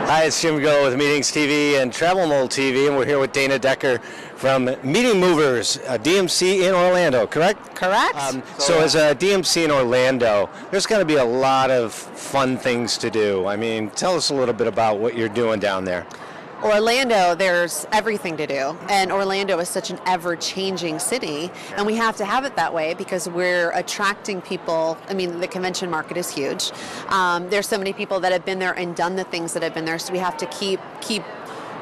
Hi, it's Jim Go with Meetings TV and Travel Mold TV, and we're here with Dana Decker from Meeting Movers, a DMC in Orlando, correct? Correct. So as a DMC in Orlando, there's going to be a lot of fun things to do. I mean, tell us a little bit about what you're doing down there. Orlando, there's everything to do, and Orlando is such an ever-changing city, and we have to have it that way because we're attracting people. I mean, the convention market is huge. There's so many people that have been there and done the things that have been there, so we have to keep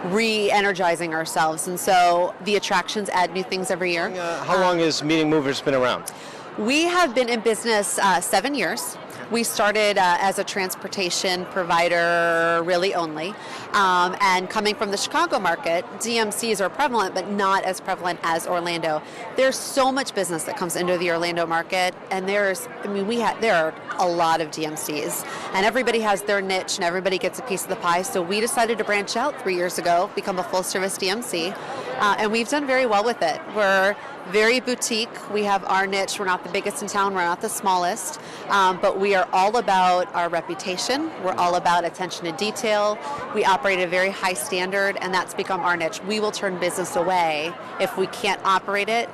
re-energizing ourselves, and so the attractions add new things every year. How long has Meeting Movers been around? We have been in business 7 years. We started as a transportation provider really only, and coming from the Chicago market, DMCs are prevalent, but not as prevalent as Orlando. There's so much business that comes into the Orlando market, and there are a lot of DMCs, and everybody has their niche, and everybody gets a piece of the pie, so we decided to branch out 3 years ago, become a full-service DMC, and we've done very well with it. We're very boutique. We have our niche. We're not the biggest in town. We're not the smallest. But we are all about our reputation. We're all about attention to detail. We operate at a very high standard, and that's become our niche. We will turn business away if we can't operate it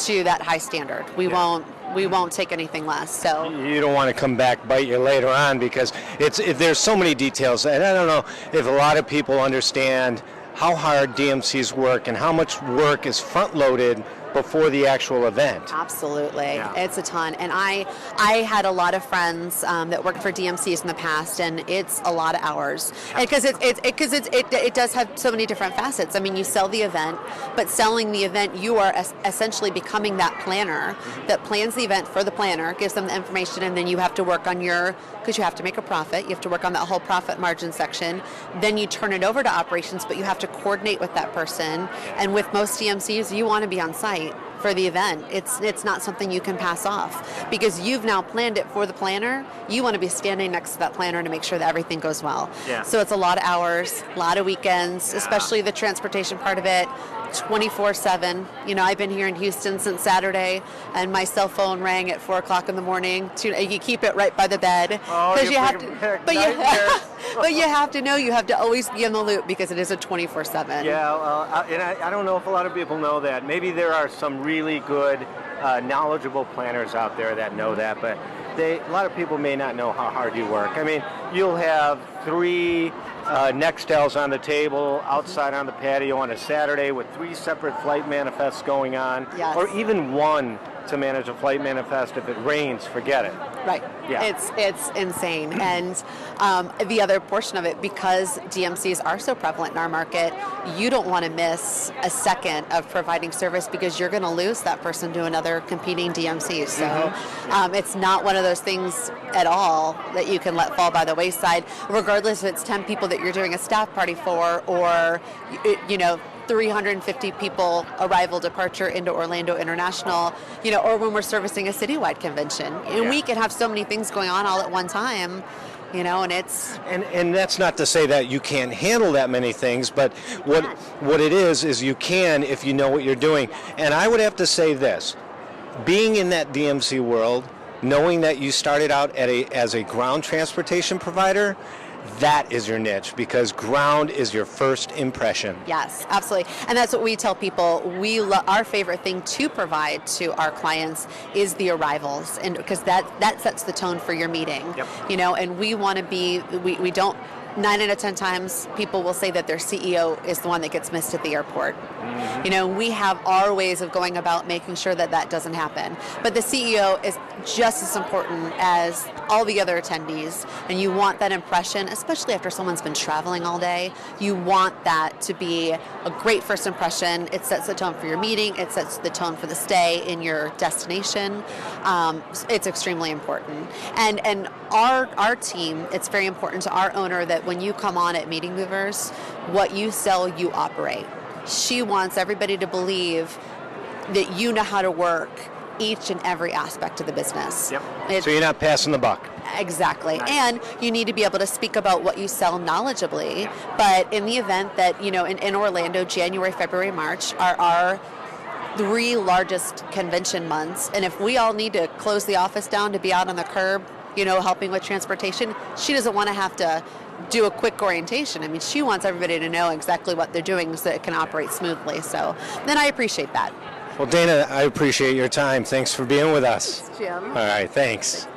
to that high standard. We won't take anything less. So you don't want to come back bite you later on because there's so many details, and I don't know if a lot of people understand how hard DMCs work and how much work is front-loaded before the actual event. Absolutely. Yeah. It's a ton. And I had a lot of friends that worked for DMCs in the past, and it's a lot of hours. Because it does have so many different facets. I mean, you sell the event, but selling the event, you are essentially becoming that planner that plans the event for the planner, gives them the information, and then you have to work on because you have to make a profit, you have to work on that whole profit margin section. Then you turn it over to operations, but you have to coordinate with that person. And with most DMCs, you want to be on site for the event. It's not something you can pass off because you've now planned it for the planner. You want to be standing next to that planner to make sure that everything goes well. Yeah. So it's a lot of hours, a lot of weekends, especially the transportation part of it, 24/7. You know, I've been here in Houston since Saturday, and my cell phone rang at 4 o'clock in the morning. You keep it right by the bed because you have to. But you have to know. You have to always be in the loop because it is a 24/7. Yeah, and I don't know if a lot of people know that. Maybe there are some really good, knowledgeable planners out there that know that, but a lot of people may not know how hard you work. I mean, you'll have 3 Nextels on the table outside on the patio on a Saturday with 3 separate flight manifests going on, yes. Or even one to manage a flight manifest. If it rains, forget it. Right. Yeah. It's insane. And the other portion of it, because DMCs are so prevalent in our market, you don't want to miss a second of providing service because you're going to lose that person to another competing DMC. So it's not one of those things at all that you can let fall by the wayside, regardless if it's 10 people that you're doing a staff party for or, 350 people arrival departure into Orlando International, or when we're servicing a citywide convention. And we can have so many things going on all at one time, and it's... And that's not to say that you can't handle that many things, but what it is you can if you know what you're doing. And I would have to say this, being in that DMC world, knowing that you started out as a ground transportation provider, that is your niche because ground is your first impression. Yes, absolutely. And that's what we tell people. Our favorite thing to provide to our clients is the arrivals, and because that sets the tone for your meeting. Yep. And we want to be, we don't, 9 out of 10 times people will say that their CEO is the one that gets missed at the airport. We have our ways of going about making sure that doesn't happen. But the CEO is just as important as all the other attendees, and you want that impression, especially after someone's been traveling all day. You want that to be a great first impression. It sets the tone for your meeting. It sets the tone for the stay in your destination. It's extremely important. And our team, it's very important to our owner that when you come on at Meeting Movers, what you sell, you operate. She wants everybody to believe that you know how to work each and every aspect of the business. So you're not passing the buck. Exactly. Nice. And you need to be able to speak about what you sell knowledgeably. But in the event that, in Orlando, January, February, March are our 3 largest convention months. And if we all need to close the office down to be out on the curb helping with transportation. She doesn't want to have to do a quick orientation. I mean, she wants everybody to know exactly what they're doing so that it can operate smoothly. So then I appreciate that. Well, Dana, I appreciate your time. Thanks for being with us. Thanks, Jim. All right, thanks.